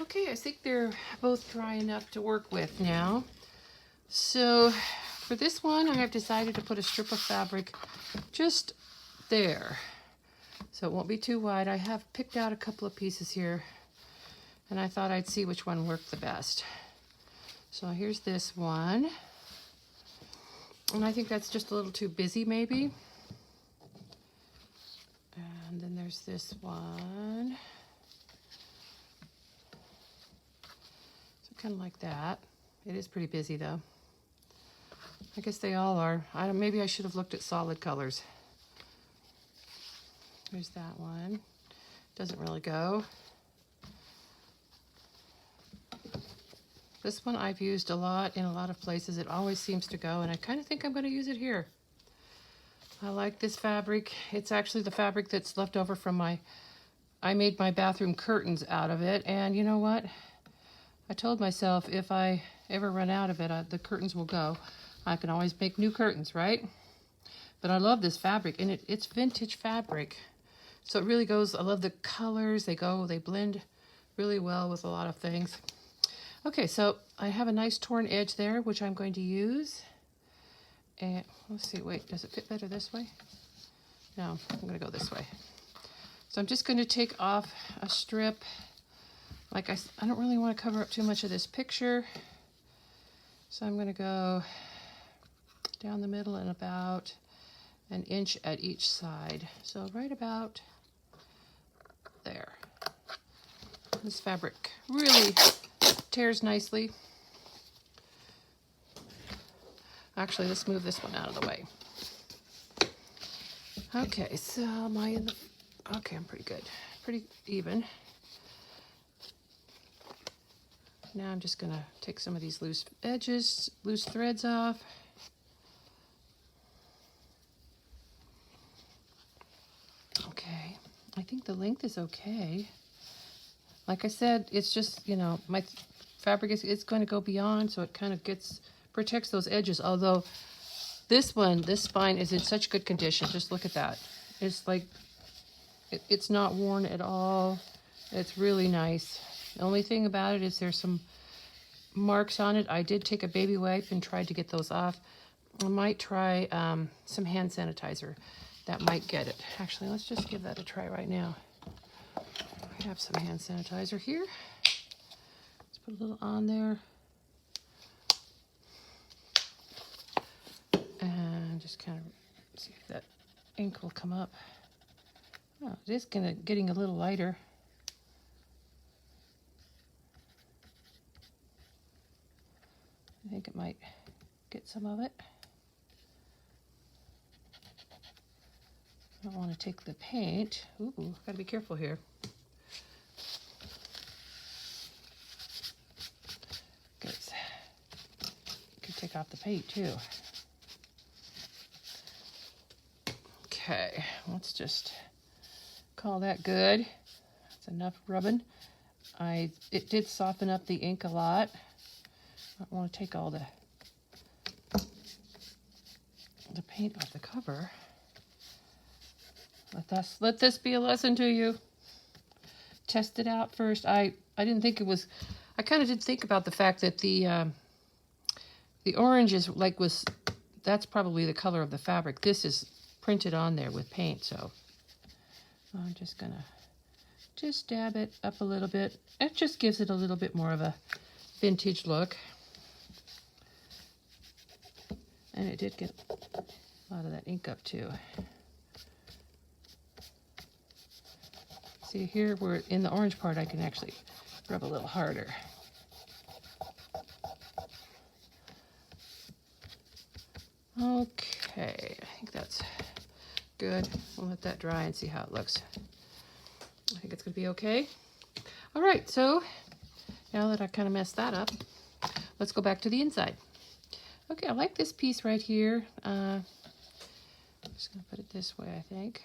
Okay, I think they're both dry enough to work with now. So for this one, I have decided to put a strip of fabric just there, so it won't be too wide. I have picked out a couple of pieces here, and I thought I'd see which one worked the best. So here's this one, and I think that's just a little too busy maybe. And then there's this one. So kind of like that. It is pretty busy though. I guess they all are. Maybe I should have looked at solid colors. There's that one. Doesn't really go. This one I've used a lot in a lot of places. It always seems to go, and I kind of think I'm going to use it here. I like this fabric. It's actually the fabric that's left over from I made my bathroom curtains out of it, and you know what? I told myself if I ever run out of it, the curtains will go. I can always make new curtains, right? But I love this fabric, and it's vintage fabric. So it really goes, I love the colors. They blend really well with a lot of things. Okay, so I have a nice torn edge there, which I'm going to use. And let's see, wait, does it fit better this way? No, I'm going to go this way. So I'm just going to take off a strip. Like I don't really want to cover up too much of this picture. So I'm going to go down the middle and about an inch at each side. So right about there. This fabric really tears nicely. Actually, let's move this one out of the way. Okay, so am I in the... Okay, I'm pretty good. Pretty even. Now I'm just going to take some of these loose edges, loose threads off. Okay, I think the length is okay. Like I said, it's just, you know, my fabric it's going to go beyond, so it kind of protects those edges. Although this spine is in such good condition. Just look at that. It's like, it's not worn at all. It's really nice. The only thing about it is there's some marks on it. I did take a baby wipe and tried to get those off. I might try some hand sanitizer. That might get it. Actually, let's just give that a try right now. I have some hand sanitizer here. Let's put a little on there. And just kind of see if that ink will come up. Oh, it is getting a little lighter. I think it might get some of it. I don't want to take the paint. Ooh, gotta be careful here. Because you can take off the paint too. Okay, let's just call that good. That's enough rubbing. It did soften up the ink a lot. I don't want to take all the paint off the cover. Let this be a lesson to you. Test it out first. I didn't think it was. I kind of did think about the fact that the orange is that's probably the color of the fabric. This is printed on there with paint, so I'm just gonna dab it up a little bit. It just gives it a little bit more of a vintage look. And it did get a lot of that ink up too. See here, where in the orange part, I can actually rub a little harder. Okay, I think that's good. We'll let that dry and see how it looks. I think it's gonna be okay. All right, so now that I kind of messed that up, let's go back to the inside. Okay, I like this piece right here. I'm just gonna put it this way, I think.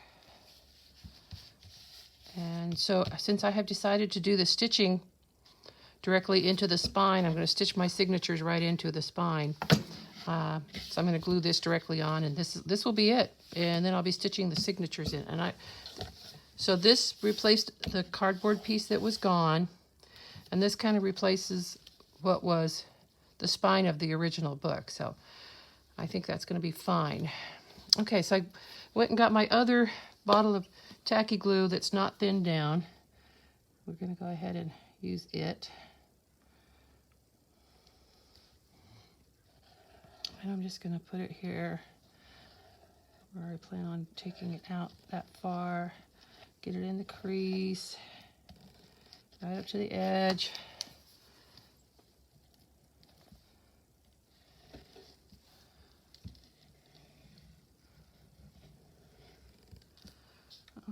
And so since I have decided to do the stitching directly into the spine, I'm going to stitch my signatures right into the spine. So I'm going to glue this directly on, and this will be it. And then I'll be stitching the signatures in. So this replaced the cardboard piece that was gone. And this kind of replaces what was the spine of the original book. So I think that's going to be fine. Okay, so I went and got my other bottle of tacky glue that's not thinned down. We're going to go ahead and use it. And I'm just going to put it here where I plan on taking it out that far. Get it in the crease, right up to the edge.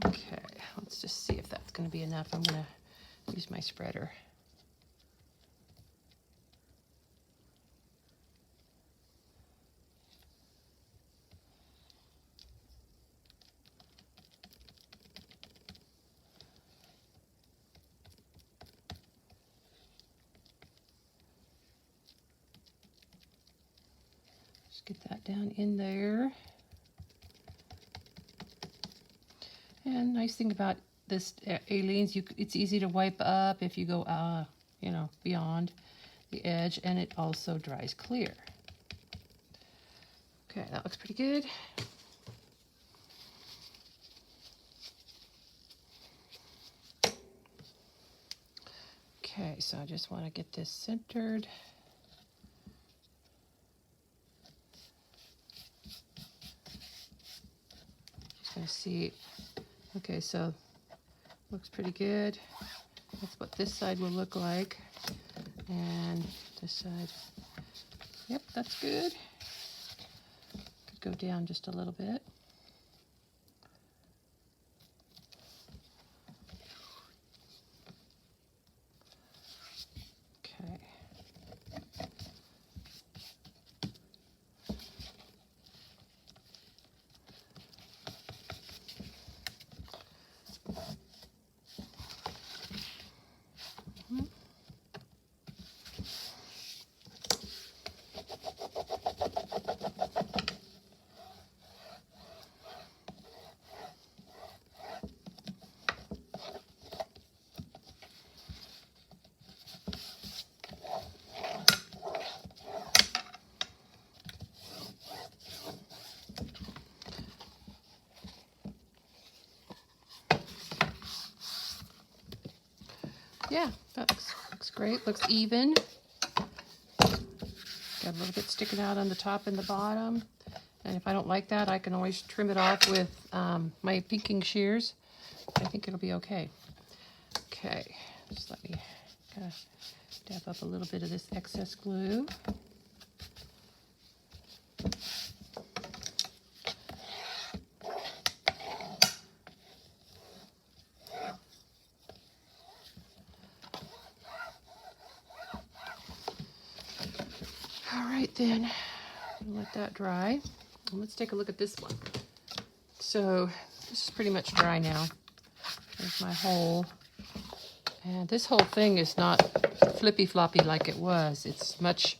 Okay, let's just see if that's going to be enough. I'm going to use my spreader. Just get that down in there. And nice thing about this Aleene's, it's easy to wipe up if you go, you know, beyond the edge, and it also dries clear. Okay, that looks pretty good. Okay, so I just want to get this centered. Just going to see. Okay, so looks pretty good. That's what this side will look like. And this side. Yep, that's good. Could go down just a little bit. Okay. Yeah, that looks great. Looks even. Got a little bit sticking out on the top and the bottom. And if I don't like that, I can always trim it off with my pinking shears. I think it'll be okay. Okay, just let me kind of dab up a little bit of this excess glue. Then let that dry. And let's take a look at this one. So this is pretty much dry now. There's my hole. And this whole thing is not flippy floppy like it was. It's much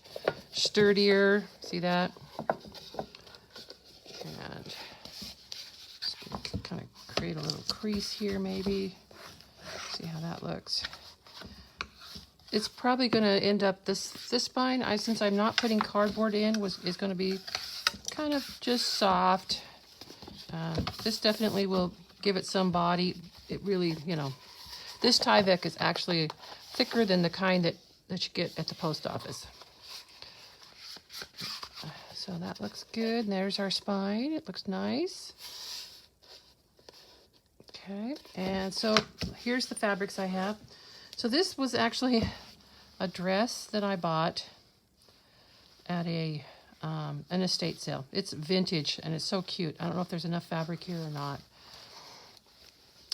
sturdier. See that? And just gonna kind of create a little crease here maybe. See how that looks. It's probably going to end up this spine. Since I'm not putting cardboard in, is going to be kind of just soft. This definitely will give it some body. It really, you know, this Tyvek is actually thicker than the kind that you get at the post office. So that looks good. And there's our spine. It looks nice. Okay, and so here's the fabrics I have. So this was actually a dress that I bought at an estate sale. It's vintage and it's so cute. I don't know if there's enough fabric here or not.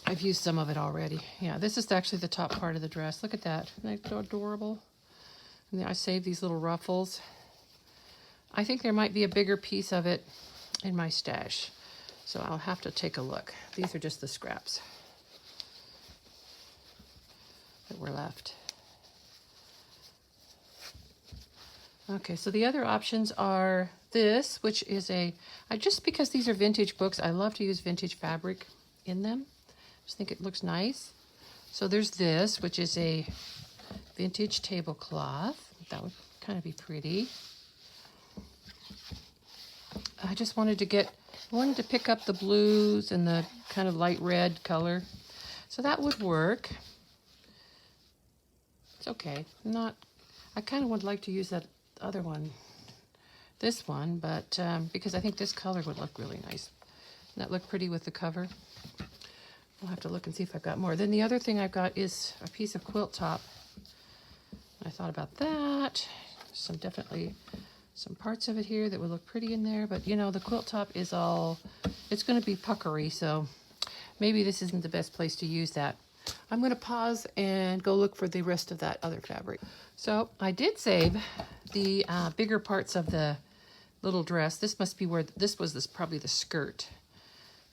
I've used some of it already. Yeah, this is actually the top part of the dress. Look at that. Isn't that adorable? And then I saved these little ruffles. I think there might be a bigger piece of it in my stash. So I'll have to take a look. These are just the scraps that were left. Okay, so the other options are this, which is just because these are vintage books, I love to use vintage fabric in them. I just think it looks nice. So there's this, which is a vintage tablecloth. That would kind of be pretty. I just wanted to pick up the blues and the kind of light red color. So that would work. It's okay. I kind of would like to use that other one, this one, but because I think this color would look really nice. Doesn't that look pretty with the cover? I'll have to look and see if I've got more. Then the other thing I've got is a piece of quilt top. I thought about that. Definitely some parts of it here that would look pretty in there, but you know, the quilt top is it's going to be puckery, so maybe this isn't the best place to use that. I'm going to pause and go look for the rest of that other fabric. So I did save the bigger parts of the little dress. This must be where this was probably the skirt.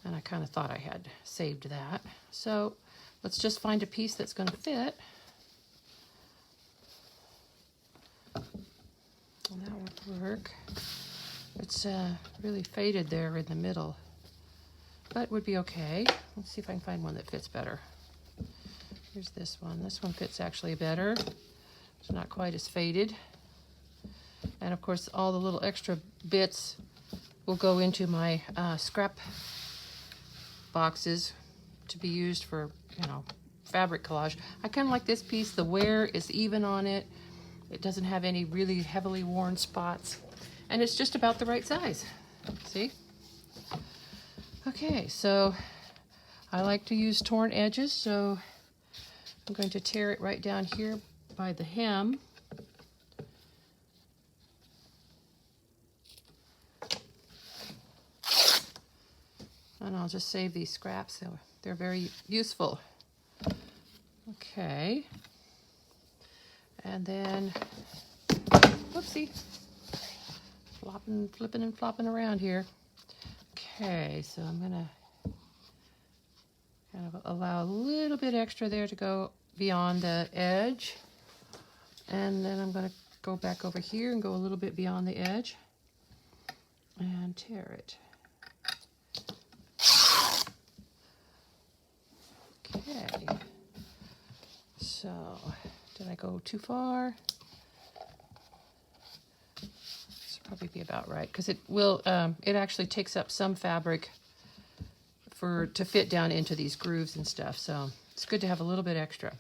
And I kind of thought I had saved that. So let's just find a piece that's going to fit. And that would work. It's really faded there in the middle, but it would be okay. Let's see if I can find one that fits better. Here's this one. This one fits actually better. It's not quite as faded. And of course, all the little extra bits will go into my scrap boxes to be used for, you know, fabric collage. I kind of like this piece. The wear is even on it. It doesn't have any really heavily worn spots. And it's just about the right size. See? Okay, so I like to use torn edges, so I'm going to tear it right down here by the hem. And I'll just save these scraps, so they're very useful. Okay. And then, whoopsie, flipping and flopping around here. Okay, so I'm gonna kind of allow a little bit extra there to go beyond the edge. And then I'm gonna go back over here and go a little bit beyond the edge and tear it. Okay, so did I go too far? This will probably be about right, because it will. It actually takes up some fabric to fit down into these grooves and stuff. So it's good to have a little bit extra.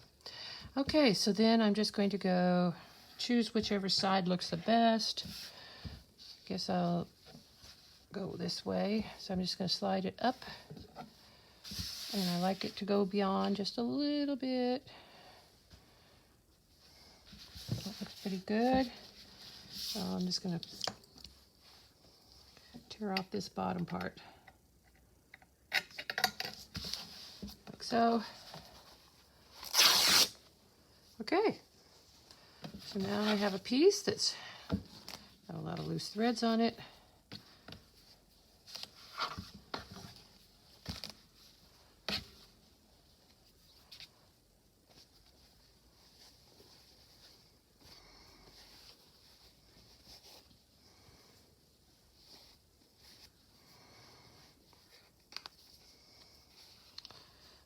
Okay, so then I'm just going to choose whichever side looks the best. Guess I'll go this way. So I'm just going to slide it up. And I like it to go beyond just a little bit. That looks pretty good. So I'm just going to tear off this bottom part. Like so. Okay. So now I have a piece that's got a lot of loose threads on it.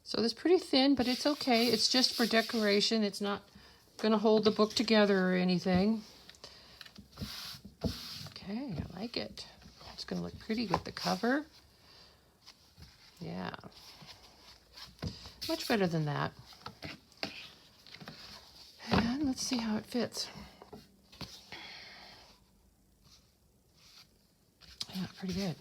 So it's pretty thin, but it's okay. It's just for decoration. It's not going to hold the book together or anything. Okay, I like it. It's going to look pretty with the cover. Yeah. Much better than that. And let's see how it fits. Yeah, pretty good.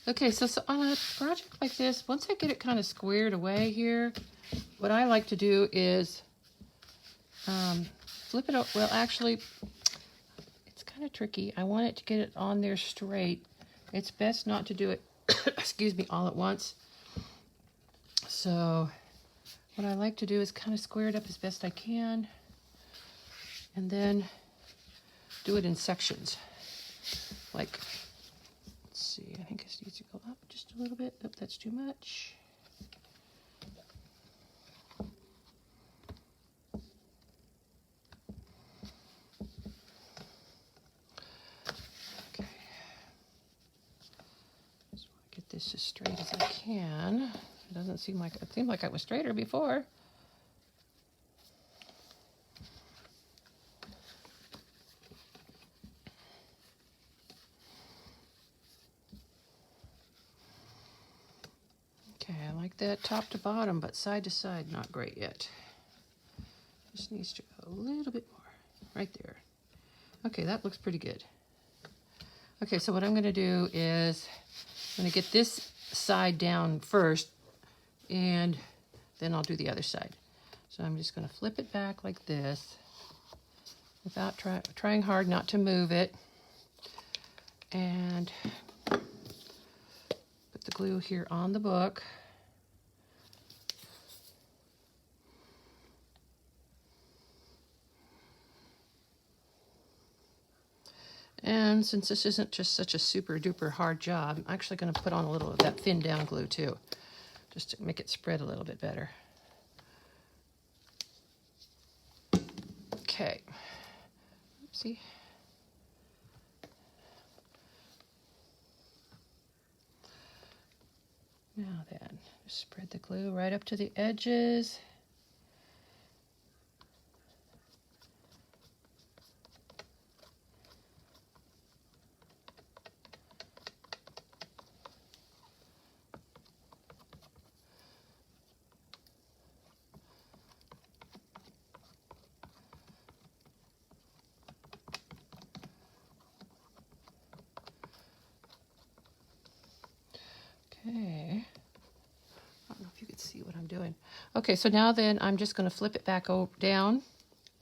Okay, so on a project like this, once I get it kind of squared away here, what I like to do is flip it up. Well, actually, it's kind of tricky. I want it to get it on there straight. It's best not to do it, excuse me, all at once. So what I like to do is kind of square it up as best I can, and then do it in sections. Like, let's see, I think it needs to go up just a little bit. Nope, that's too much. Okay. Just want to get this as straight as I can. It seemed like I was straighter before. Okay, I like that top to bottom, but side to side, not great yet. Just needs to go a little bit more, right there. Okay, that looks pretty good. Okay, so what I'm gonna do is I'm gonna get this side down first, and then I'll do the other side. So I'm just gonna flip it back like this, without trying hard not to move it, and put the glue here on the book. And since this isn't just such a super duper hard job, I'm actually going to put on a little of that thin down glue too, just to make it spread a little bit better. Okay. Oopsie. Now then, just spread the glue right up to the edges. Okay, I don't know if you can see what I'm doing. Okay, so now then I'm just going to flip it back down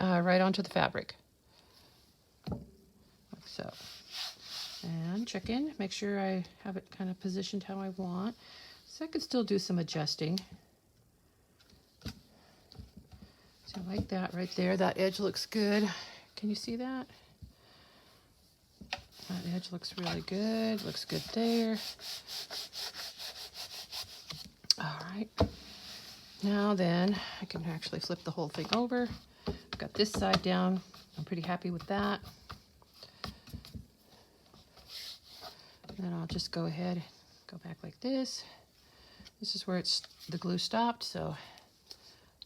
right onto the fabric, like so. And check in, make sure I have it kind of positioned how I want. So I could still do some adjusting. So like that right there, that edge looks good. Can you see that? That edge looks really good, looks good there. All right, now then I can actually flip the whole thing over. I've got this side down, I'm pretty happy with that. Then I'll just go ahead and go back like this. This is where the glue stopped, so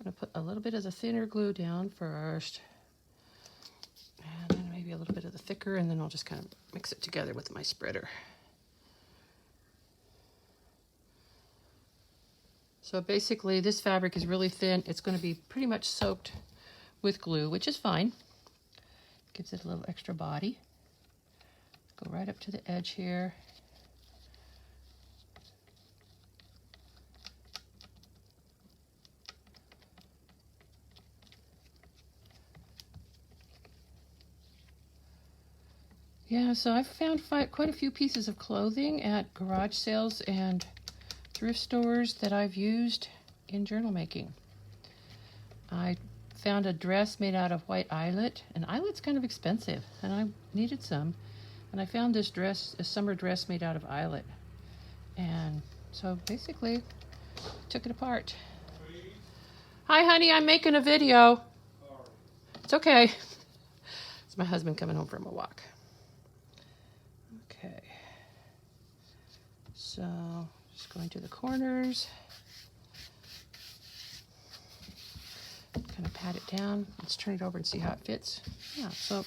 I'm gonna put a little bit of the thinner glue down first, and then maybe a little bit of the thicker, and then I'll just kind of mix it together with my spreader. So basically this fabric is really thin. It's going to be pretty much soaked with glue, which is fine. Gives it a little extra body. Go right up to the edge here. Yeah, so I've found quite a few pieces of clothing at garage sales and thrift stores that I've used in journal making. I found a dress made out of white eyelet, and eyelet's kind of expensive, and I needed some. And I found this dress, a summer dress made out of eyelet. And so basically, took it apart. Hi, honey, I'm making a video. It's okay. It's my husband coming home from a walk. Okay. So, just going to the corners. Kind of pat it down. Let's turn it over and see how it fits. Yeah, so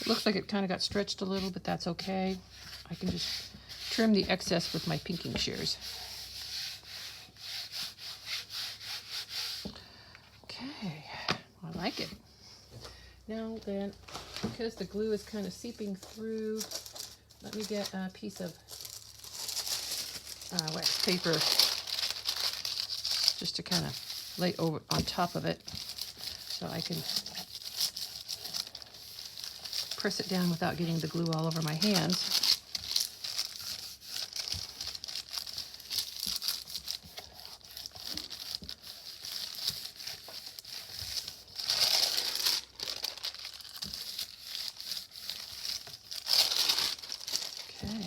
it looks like it kind of got stretched a little, but that's okay. I can just trim the excess with my pinking shears. Okay, I like it. Now then, because the glue is kind of seeping through, let me get a piece of wax paper just to kind of lay over on top of it so I can press it down without getting the glue all over my hands. Okay.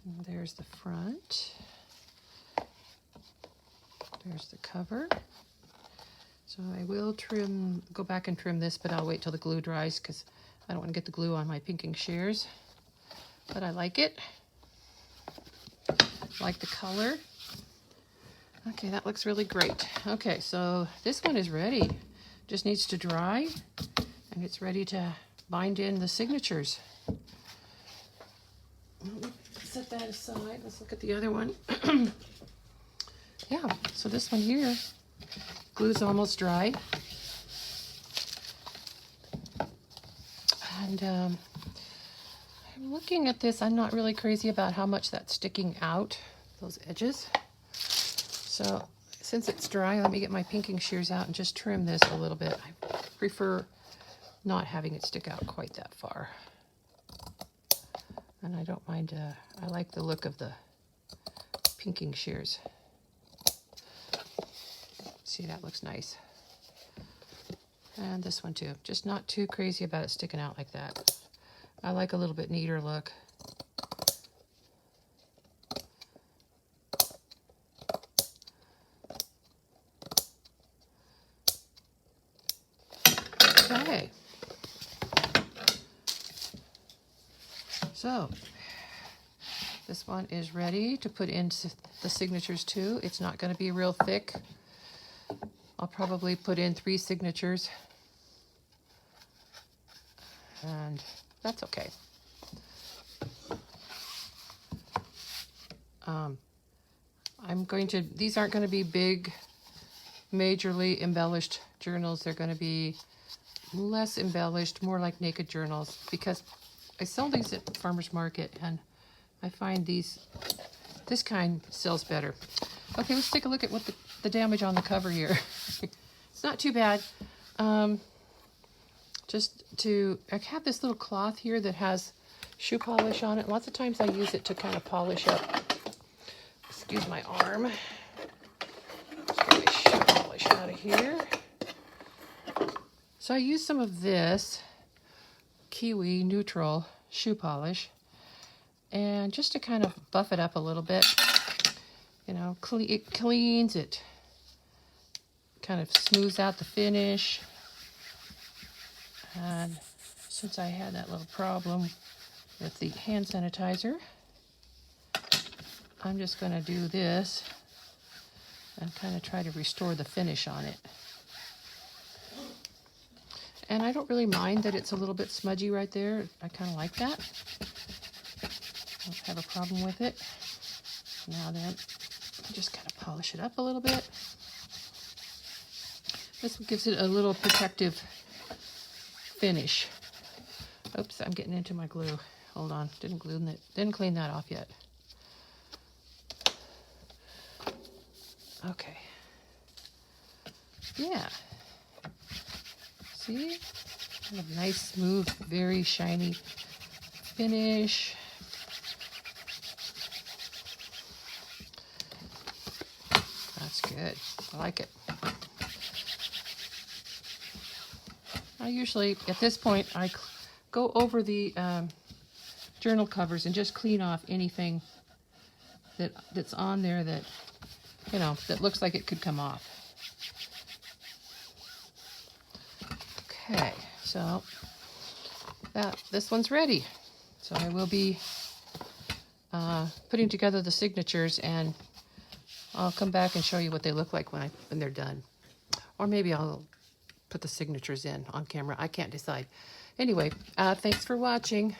And there's the front. There's the cover. So I will go back and trim this, but I'll wait till the glue dries because I don't want to get the glue on my pinking shears. But I like it. Like the color. Okay, that looks really great. Okay, so this one is ready. Just needs to dry, and it's ready to bind in the signatures. Let me set set that aside. Let's look at the other one. Yeah, so this one here, glue's almost dry. And I'm looking at this. I'm not really crazy about how much that's sticking out, those edges. So since it's dry, let me get my pinking shears out and just trim this a little bit. I prefer not having it stick out quite that far. And I don't mind, I like the look of the pinking shears. See, that looks nice. And this one too. Just not too crazy about it sticking out like that. I like a little bit neater look. Okay. So, this one is ready to put into the signatures too. It's not going to be real thick. I'll probably put in 3 signatures. And that's okay. These aren't going to be big, majorly embellished journals. They're going to be less embellished, more like naked journals, because I sell these at farmer's market and I find this kind sells better. Okay, let's take a look at what the damage on the cover here. It's not too bad. I have this little cloth here that has shoe polish on it. Lots of times I use it to kind of polish up. Excuse my arm. Let's get my shoe polish out of here. So I use some of this Kiwi Neutral shoe polish, and just to kind of buff it up a little bit, you know, it cleans it, kind of smooths out the finish. And since I had that little problem with the hand sanitizer, I'm just going to do this and kind of try to restore the finish on it. And I don't really mind that it's a little bit smudgy right there. I kind of like that. I don't have a problem with it. Now then, just kind of polish it up a little bit. This gives it a little protective finish. Oops, I'm getting into my glue. Hold on, didn't clean that off yet. Okay. Yeah. See? Kind of nice, smooth, very shiny finish. That's good. I like it. I usually, at this point, I go over the journal covers and just clean off anything that's on there that, you know, that looks like it could come off. Okay, so this one's ready. So I will be putting together the signatures, and I'll come back and show you what they look like when they're done. Or maybe I'll put the signatures in on camera. I can't decide. Anyway, thanks for watching.